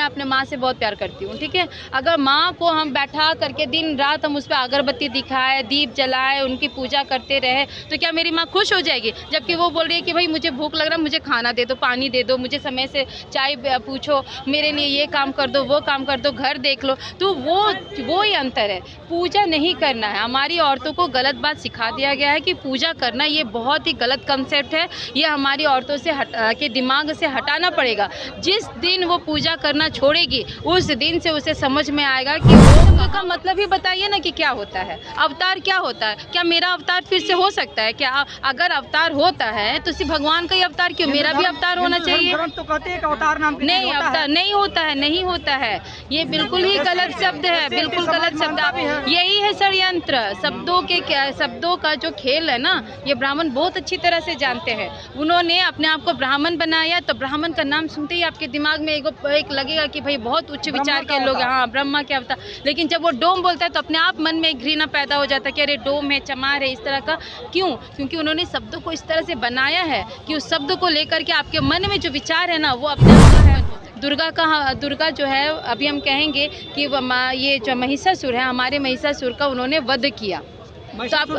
मैं अपने माँ से बहुत प्यार करती हूँ, ठीक है। अगर माँ को हम बैठा करके दिन रात हम उस पर अगरबत्ती दिखाए, दीप जलाए, उनकी पूजा करते रहे, तो क्या मेरी माँ खुश हो जाएगी? जबकि वो बोल रही है कि भाई मुझे भूख लग रहा है, मुझे खाना दे दो, पानी दे दो, मुझे समय से चाय पूछो, मेरे लिए ये काम कर दो, वो काम कर दो, घर देख लो। तो वो ही अंतर है। पूजा नहीं करना है। हमारी औरतों को गलत बात सिखा दिया गया है कि पूजा करना ये बहुत ही गलत कंसेप्ट है। ये हमारी औरतों से के दिमाग से हटाना पड़ेगा। जिस दिन वो पूजा करना छोड़ेगी, उस दिन से उसे समझ में आएगा कि वो का मतलब ही बताइए ना कि क्या होता है, अवतार क्या होता है। क्या मेरा अवतार फिर से हो सकता है क्या? अगर अवतार होता है तो सिर्फ भगवान का ही अवतार क्यों, मेरा भी अवतार होना चाहिए। तो कहते हैं कि अवतार नाम की नहीं, अवतार नहीं होता है, नहीं होता है। ये बिल्कुल ही गलत शब्द है, बिल्कुल गलत शब्द। यही है षड्यंत्र। शब्दों का जो खेल है ना, ये ब्राह्मण बहुत अच्छी तरह से जानते हैं। उन्होंने अपने आप को ब्राह्मण बनाया, तो ब्राह्मण का नाम सुनते ही आपके दिमाग में एक लगेगा कि भाई बहुत उच्च विचार के लोग, हाँ ब्रह्मा के अवतार। लेकिन जब वो डोम बोलता है तो अपने आप मन में घृणा पैदा हो जाता है कि अरे डोम है, चमार है, इस तरह का। क्यों? क्योंकि उन्होंने शब्दों को इस तरह से बनाया है कि उस शब्द को लेकर के आपके मन में जो विचार है ना, वो अपने आप है। दुर्गा जो है, अभी हम कहेंगे कि ये जो महिषासुर है, हमारे महिषासुर का उन्होंने वध किया। तो आप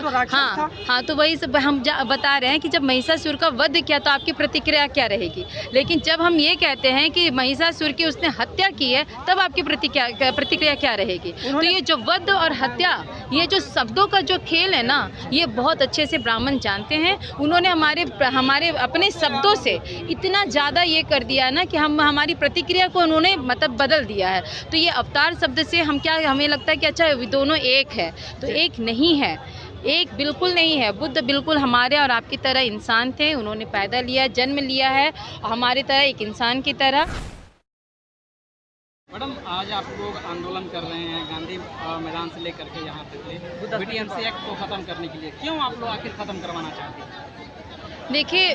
हाँ, तो वही सब हम बता रहे हैं कि जब महिषासुर का वध किया तो आपकी प्रतिक्रिया क्या रहेगी। लेकिन जब हम ये कहते हैं कि महिषासुर की उसने हत्या की है, तब आपकी प्रतिक्रिया क्या रहेगी। तो ये जो वध और हत्या, ये जो शब्दों का जो खेल है ना, ये बहुत अच्छे से ब्राह्मण जानते हैं। उन्होंने हमारे अपने शब्दों से इतना ज़्यादा ये कर दिया ना कि हमारी प्रतिक्रिया को उन्होंने मतलब बदल दिया है। तो ये अवतार शब्द से हमें लगता है कि अच्छा दोनों एक है, तो एक नहीं है। एक बिल्कुल नहीं है। बुद्ध बिल्कुल हमारे और आपकी तरह इंसान थे। उन्होंने पैदा लिया, जन्म लिया है हमारी तरह, एक इंसान की तरह। मैडम, आज आप लोग आंदोलन कर रहे हैं गांधी मैदान से लेकर के यहाँ तक BTMC एक्ट को ख़त्म करने के लिए। क्यों आप लोग आखिर ख़त्म करवाना चाहते हैं? देखिए,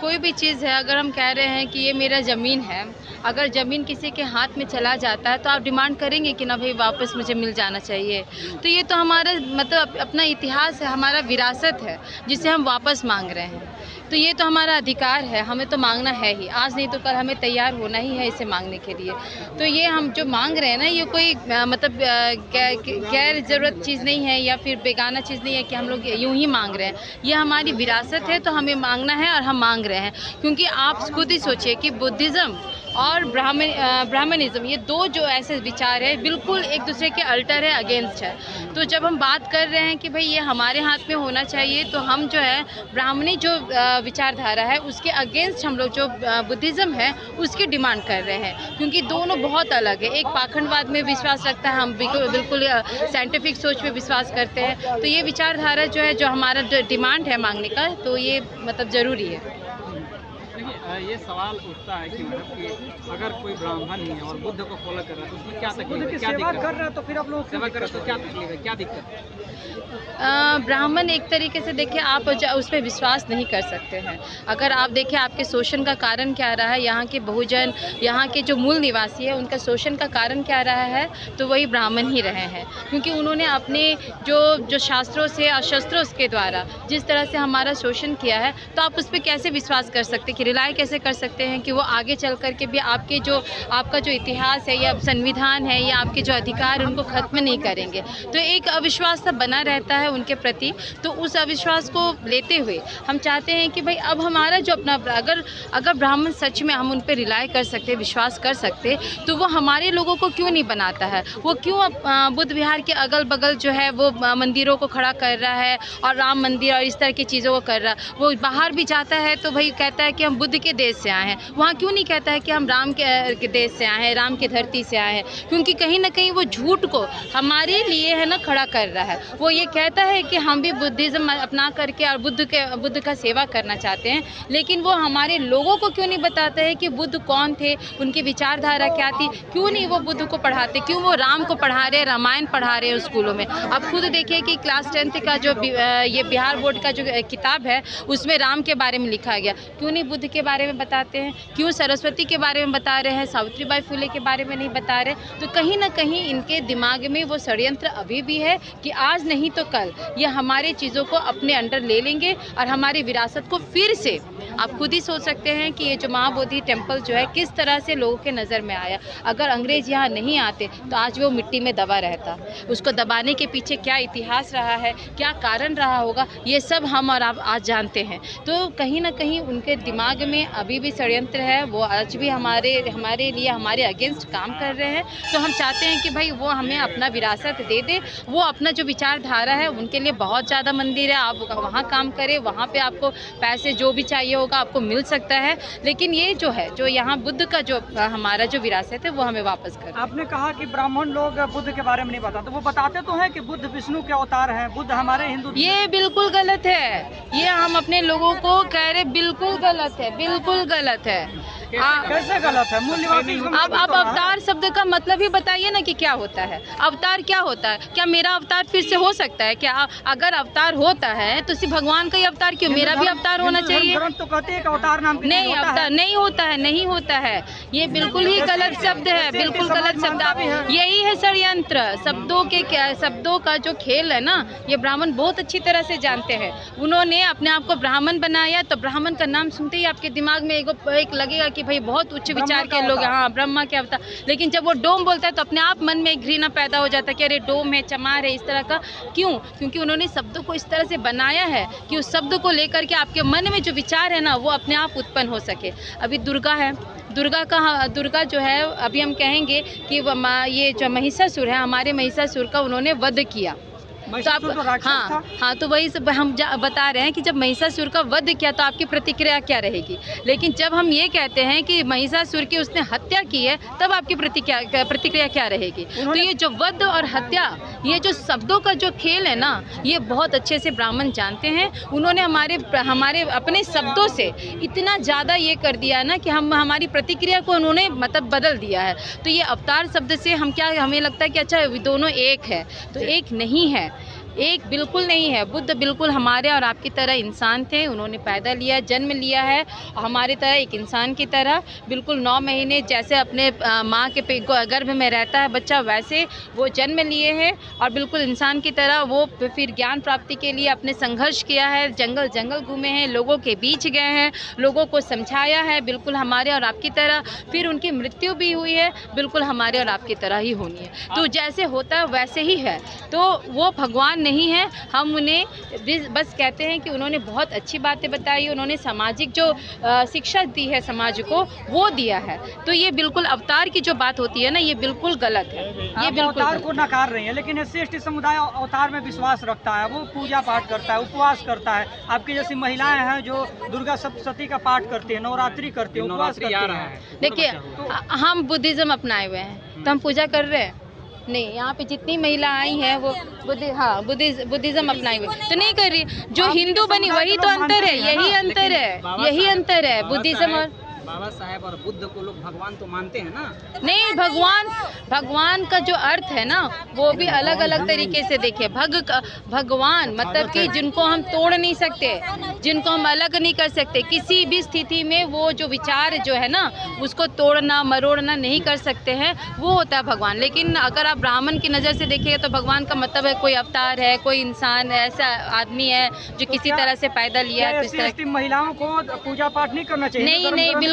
कोई भी चीज़ है, अगर हम कह रहे हैं कि ये मेरा ज़मीन है, अगर ज़मीन किसी के हाथ में चला जाता है तो आप डिमांड करेंगे कि ना भाई वापस मुझे मिल जाना चाहिए। तो ये तो हमारा मतलब अपना इतिहास है, हमारा विरासत है, जिसे हम वापस मांग रहे हैं। तो ये तो हमारा अधिकार है, हमें तो मांगना है ही। आज नहीं तो कल हमें तैयार होना ही है इसे मांगने के लिए। तो ये हम जो मांग रहे हैं ना, ये कोई मतलब गैर ज़रूरत चीज़ नहीं है या फिर बेगाना चीज़ नहीं है कि हम लोग यूँ ही मांग रहे हैं। ये हमारी विरासत है, तो हमें मांगना है और हम मांग रहे हैं। क्योंकि आप खुद ही सोचिए कि बुद्धिज़्म और ब्राह्मणिज़्म, ये दो जो ऐसे विचार है, बिल्कुल एक दूसरे के अल्टर है, अगेंस्ट है। तो जब हम बात कर रहे हैं कि भाई ये हमारे हाथ में होना चाहिए, तो हम जो है ब्राह्मणी जो विचारधारा है उसके अगेंस्ट हम लोग जो बुद्धिज़्म है उसकी डिमांड कर रहे हैं। क्योंकि दोनों बहुत अलग है। एक पाखंडवाद में विश्वास रखता है, हम बिल्कुल साइंटिफिक सोच में विश्वास करते हैं। तो ये विचारधारा जो है, जो हमारा जो डिमांड है मांगने का, तो ये मतलब ज़रूरी है। ये सवाल उठता है कि मतलब कि अगर कोई ब्राह्मण ही है और बुद्ध को फॉलो कर रहा है तो उसमें क्या तकलीफ है, क्या दिक्कत कर रहा है, तो फिर आप लोग सेवा कर रहे हो तो क्या तकलीफ है, क्या दिक्कत है? ब्राह्मण एक तरीके से देखिए, आप उस पर विश्वास नहीं कर सकते हैं। अगर आप देखें आपके शोषण का कारण क्या रहा है, यहाँ के बहुजन, यहाँ के जो मूल निवासी है, उनका शोषण का कारण क्या रहा है, तो वही ब्राह्मण ही रहे हैं। क्योंकि उन्होंने अपने जो शास्त्रों से और शस्त्रों के द्वारा जिस तरह से हमारा शोषण किया है, तो आप उस पर कैसे विश्वास कर सकते हैं, कि रिलाय कैसे कर सकते हैं कि वो आगे चल कर के भी आपका जो इतिहास है या संविधान है या आपके जो अधिकार है उनको ख़त्म नहीं करेंगे। तो एक अविश्वास सा बना रहता है उनके प्रति। तो उस अविश्वास को लेते हुए हम चाहते हैं कि भाई अब हमारा जो अपना, अगर ब्राह्मण सच में हम उन पर रिलाय कर सकते, विश्वास कर सकते, तो वो हमारे लोगों को क्यों नहीं बनाता है। वो क्यों बुद्ध विहार के अगल बगल जो है वो मंदिरों को खड़ा कर रहा है और राम मंदिर और इस तरह की चीज़ों को कर रहा है। वो बाहर भी जाता है तो भाई कहता है कि हम बुद्ध के देश से आए हैं, वहाँ क्यों नहीं कहता है कि हम राम के देश से आए हैं, राम की धरती से आए हैं। क्योंकि कहीं ना कहीं वो झूठ को हमारे लिए है ना खड़ा कर रहा है। वो ये कहता है कि हम भी बुद्धिज़्म अपना करके और बुद्ध का सेवा करना चाहते हैं, लेकिन वो हमारे लोगों को क्यों नहीं बताते हैं कि बुद्ध कौन थे, उनकी विचारधारा क्या थी। क्यों नहीं वो बुद्ध को पढ़ाते, क्यों वो राम को पढ़ा रहे, रामायण पढ़ा रहे हैं स्कूलों में। अब खुद देखिए कि क्लास 10th का जो ये बिहार बोर्ड का जो किताब है उसमें राम के बारे में लिखा गया, क्यों नहीं बुद्ध के बारे में बताते हैं, क्यों सरस्वती के बारे में बता रहे हैं, सावित्रीबाई फुले के बारे में नहीं बता रहे। तो कहीं ना कहीं इनके दिमाग में वो षड्यंत्र अभी भी है कि आज नहीं तो कल ये हमारे चीज़ों को अपने अंडर ले लेंगे और हमारी विरासत को फिर से आप खुद ही सोच सकते हैं कि ये जो महाबोधि टेम्पल जो है किस तरह से लोगों के नज़र में आया। अगर अंग्रेज़ यहाँ नहीं आते तो आज वो मिट्टी में दबा रहता। उसको दबाने के पीछे क्या इतिहास रहा है, क्या कारण रहा होगा, ये सब हम और आप आज जानते हैं। तो कहीं ना कहीं उनके दिमाग में अभी भी षड्यंत्र है, वो आज भी हमारे लिए हमारे अगेंस्ट काम कर रहे हैं। तो हम चाहते हैं कि भाई वो हमें अपना विरासत दे दे, वो अपना जो विचारधारा है, उनके लिए बहुत ज़्यादा मंदिर है, आप वहाँ काम करें, वहाँ पे आपको पैसे जो भी चाहिए होगा आपको मिल सकता है। लेकिन ये जो है, जो यहाँ बुद्ध का जो हमारा जो विरासत है वो हमें वापस कर। आपने कहा कि ब्राह्मण लोग बुद्ध के बारे में नहीं बताते, वो बताते तो हैं कि बुद्ध विष्णु के अवतार हैं, बुद्ध हमारे हिंदू। ये बिल्कुल गलत है, ये हम अपने लोगों को कह रहे बिल्कुल गलत है, बिल्कुल गलत है। कैसे गलत है? मूल निवासी। अब अवतार शब्द का मतलब ही बताइए ना कि क्या होता है, अवतार क्या होता है? क्या मेरा अवतार फिर से हो सकता है क्या? अगर अवतार होता है तो सिर्फ भगवान का ही अवतार क्यों, मेरा भी अवतार होना चाहिए। तो कहते हैं कि अवतार नाम नहीं, अवतार नहीं होता है, नहीं होता है, ये बिल्कुल ही गलत शब्द है, बिल्कुल गलत शब्द। यही है षड्यंत्र, शब्दों का जो खेल है ना, ये ब्राह्मण बहुत अच्छी तरह से जानते हैं। उन्होंने अपने आप को ब्राह्मण बनाया तो ब्राह्मण का नाम सुनते ही आपके दिमाग में एक लगेगा कि भाई बहुत उच्च विचार के लोग, हाँ ब्रह्मा के अवतार। लेकिन जब वो डोम बोलता है तो अपने आप मन में एक घृणा पैदा हो जाता है कि अरे डोम है, चमार है, इस तरह का। क्यों? क्योंकि उन्होंने शब्दों को इस तरह से बनाया है कि उस शब्द को लेकर के आपके मन में जो विचार है ना वो अपने आप उत्पन्न हो सके। अभी दुर्गा है, दुर्गा जो है, अभी हम कहेंगे कि ये जो महिषासुर है, हमारे महिषासुर का उन्होंने वध किया। तो हाँ, तो वही सब हम बता रहे हैं कि जब महिषासुर का वध किया तो आपकी प्रतिक्रिया क्या रहेगी। लेकिन जब हम ये कहते हैं कि महिषासुर की उसने हत्या की है तब आपकी प्रतिक्रिया क्या रहेगी। तो ये जो वध और हत्या, ये जो शब्दों का जो खेल है ना, ये बहुत अच्छे से ब्राह्मण जानते हैं। उन्होंने हमारे अपने शब्दों से इतना ज़्यादा ये कर दिया ना कि हमारी प्रतिक्रिया को उन्होंने मतलब बदल दिया है। तो ये अवतार शब्द से हमें लगता है कि अच्छा दोनों एक है, तो एक नहीं है, एक बिल्कुल नहीं है। बुद्ध बिल्कुल हमारे और आपकी तरह इंसान थे, उन्होंने पैदा लिया, जन्म लिया है हमारी तरह, एक इंसान की तरह। बिल्कुल 9 महीने जैसे अपने माँ के गर्भ में रहता है बच्चा, वैसे वो जन्म लिए हैं और बिल्कुल इंसान की तरह वो फिर ज्ञान प्राप्ति के लिए अपने संघर्ष किया है, जंगल घूमे हैं, लोगों के बीच गए हैं, लोगों को समझाया है, बिल्कुल हमारे और आपकी तरह। फिर उनकी मृत्यु भी हुई है, बिल्कुल हमारे और आपकी तरह ही होनी है। तो जैसे होता है वैसे ही है, तो वो भगवान नहीं है। हम उन्हें बस कहते हैं कि उन्होंने बहुत अच्छी बातें बताई, उन्होंने सामाजिक जो शिक्षा दी है समाज को वो दिया है। तो ये बिल्कुल अवतार की जो बात होती है ना, ये बिल्कुल गलत है। ये बिल्कुल अवतार को नकार रही है, लेकिन SC/ST समुदाय अवतार में विश्वास रखता है, वो पूजा पाठ करता है, उपवास करता है। आपकी जैसी महिलाएं हैं जो दुर्गा सप्तशती का पाठ करती है, नवरात्रि करती है, उपवास करती है। देखिए, हम बुद्धिज्म अपनाए हुए हैं तो हम पूजा कर रहे हैं नहीं। यहाँ पे जितनी महिला आई हैं वो बुद्धिज्म अपनाए हुए तो नहीं कर रही। जो हिंदू बनी वही तो अंतर है, यही अंतर है बुद्धिज्म और बाबा साहेब और बुद्ध को लोग भगवान तो मानते हैं ना। नहीं, भगवान का जो अर्थ है ना वो भी अलग अलग तरीके से देखिए। भगवान मतलब कि जिनको हम तोड़ नहीं सकते, जिनको हम अलग नहीं कर सकते, किसी भी स्थिति में वो जो विचार जो है ना उसको तोड़ना मरोड़ना नहीं कर सकते हैं, वो होता है भगवान। लेकिन अगर आप ब्राह्मण की नज़र से देखिएगा तो भगवान का मतलब है कोई अवतार है, कोई इंसान ऐसा आदमी है जो किसी तरह से पैदा लिया है। तो इस तरह महिलाओं को पूजा पाठ नहीं करना चाहिए? नहीं, बिल्कुल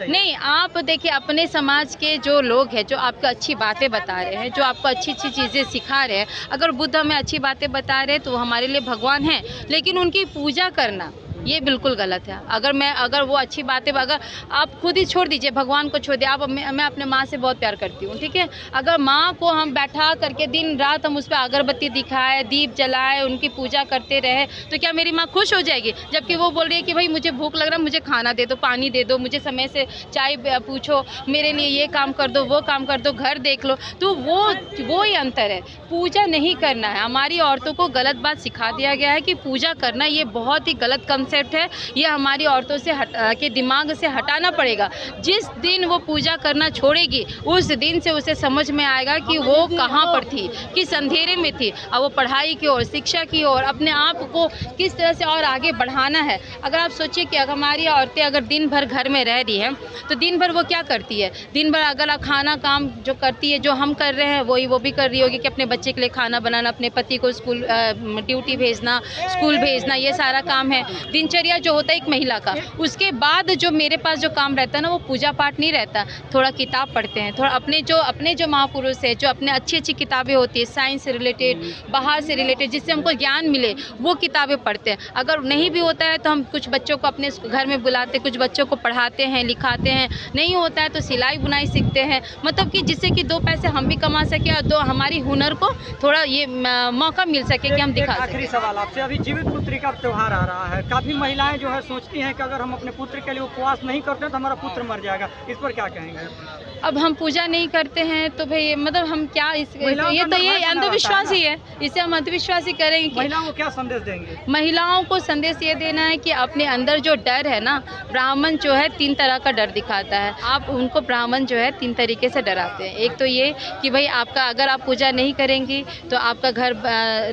नहीं। आप देखिए अपने समाज के जो लोग हैं जो आपको अच्छी बातें बता रहे हैं, जो आपको अच्छी चीज़ें सिखा रहे हैं, अगर बुद्ध हमें अच्छी बातें बता रहे हैं तो वो हमारे लिए भगवान हैं। लेकिन उनकी पूजा करना ये बिल्कुल गलत है। अगर वो अच्छी बातें, अगर आप खुद ही छोड़ दीजिए, भगवान को छोड़ दिए। मैं अपने माँ से बहुत प्यार करती हूँ, ठीक है। अगर माँ को हम बैठा करके दिन रात हम उस पर अगरबत्ती दिखाए, दीप जलाए, उनकी पूजा करते रहे तो क्या मेरी माँ खुश हो जाएगी? जबकि वो बोल रही है कि भाई मुझे भूख लग रहा है, मुझे खाना दे दो, पानी दे दो, मुझे समय से चाय पूछो, मेरे लिए ये काम कर दो, वो काम कर दो, घर देख लो। तो वो ही अंतर है। पूजा नहीं करना है। हमारी औरतों को गलत बात सिखा दिया गया है कि पूजा करना ये बहुत ही गलत कंसेप्ट है। ये हमारी औरतों से के दिमाग से हटाना पड़ेगा। जिस दिन वो पूजा करना छोड़ेगी उस दिन से उसे समझ में आएगा कि वो कहाँ पर थी, किस अंधेरे में थी। और वो पढ़ाई की ओर, शिक्षा की ओर अपने आप को किस तरह से और आगे बढ़ाना है। अगर आप सोचिए कि अगर हमारी औरतें अगर दिन भर घर में रह रही हैं तो दिन भर वो क्या करती है? दिन भर अगर आप खाना काम जो करती है, जो हम कर रहे हैं वो भी कर रही होगी कि अपने बच्चे के लिए खाना बनाना, अपने पति को स्कूल ड्यूटी भेजना, स्कूल भेजना, ये सारा काम है। दिनचर्या जो होता है एक महिला का, उसके बाद जो मेरे पास जो काम रहता है ना वो पूजा पाठ नहीं रहता, थोड़ा किताब पढ़ते हैं, थोड़ा अपने जो महापुरुष है, जो अपने अच्छी अच्छी किताबें होती है साइंस से रिलेटेड, बाहर से रिलेटेड, जिससे हमको ज्ञान मिले, वो किताबें पढ़ते हैं। अगर नहीं भी होता है तो हम कुछ बच्चों को अपने घर में बुलाते, कुछ बच्चों को पढ़ाते हैं, लिखाते हैं, नहीं होता है तो सिलाई बुनाई सीखते हैं, मतलब कि जिससे कि 2 पैसे हम भी कमा सके और 2 हमारी हुनर को थोड़ा ये मौका मिल सके कि हम दिखा सकें। आखिरी सवाल आपसे, अभी जीवित पुत्री का त्यौहार आ रहा है, काफ़ी महिलाएं जो है सोचती हैं कि अगर हम अपने पुत्र के लिए उपवास नहीं करते तो हमारा पुत्र मर जाएगा, इस पर क्या कहेंगे? अब हम पूजा नहीं करते हैं तो भाई मतलब हम क्या ये अंधविश्वास ही है, इसे हम अंधविश्वास ही करेंगे। महिलाओं को क्या संदेश देंगे? महिलाओं को संदेश ये देना है कि अपने अंदर जो डर है ना, ब्राह्मण जो है 3 तरह का डर दिखाता है, आप उनको ब्राह्मण जो है 3 तरीके से डराते हैं। एक तो ये कि भाई आपका अगर आप पूजा नहीं करेंगी तो आपका घर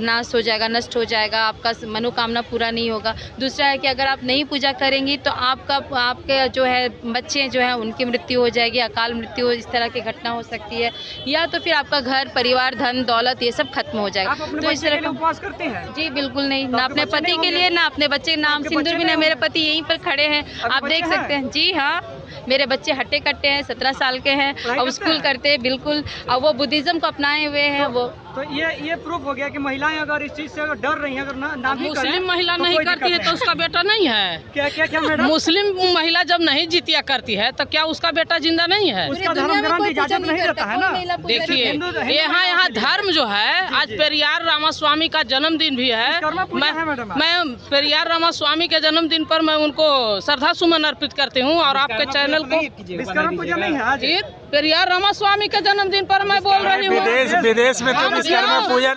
नाश हो जाएगा, नष्ट हो जाएगा, आपका मनोकामना पूरा नहीं होगा। दूसरा है कि अगर आप नहीं पूजा करेंगी तो आपके जो है बच्चे जो है उनकी मृत्यु हो जाएगी, अकाल मृत्यु, इस तरह की घटना हो सकती है, या तो फिर आपका घर परिवार धन दौलत ये सब खत्म हो जाएगा। तो इस तरह का उपवास करते हैं? जी बिल्कुल नहीं, ना अपने पति के लिए ना अपने बच्चे के नाम सिंदूर भी नहीं। मेरे पति यहीं पर खड़े हैं, आप देख सकते हैं। जी हाँ, मेरे बच्चे हट्टे कट्टे हैं, 17 साल के हैं और स्कूल करते हैं बिल्कुल, और वो बुद्धिज्म को अपनाए हुए हैं। वो तो ये प्रूफ हो गया कि महिलाएं अगर इस चीज से अगर डर रही हैं, अगर ना भी करें, मुस्लिम महिला नहीं करती है तो उसका बेटा नहीं है क्या मैडम? मुस्लिम महिला जब नहीं जितिया करती है तो क्या उसका बेटा जिंदा नहीं है? उसका धर्म ग्रंथ इजाजत नहीं देता है ना। देखिए यहाँ धर्म जो है, आज पेरियार रामास्वामी का जन्मदिन भी है। मैं पेरियार रामास्वामी के जन्मदिन पर मैं उनको श्रद्धा सुमन अर्पित करती हूँ और आपके चैनल को विश्वकर्मा पूजा नहीं है आज? पेरियार रामास्वामी के जन्मदिन पर मैं बोल रही हूँ। विदेश में तो विश्वकर्मा पूजा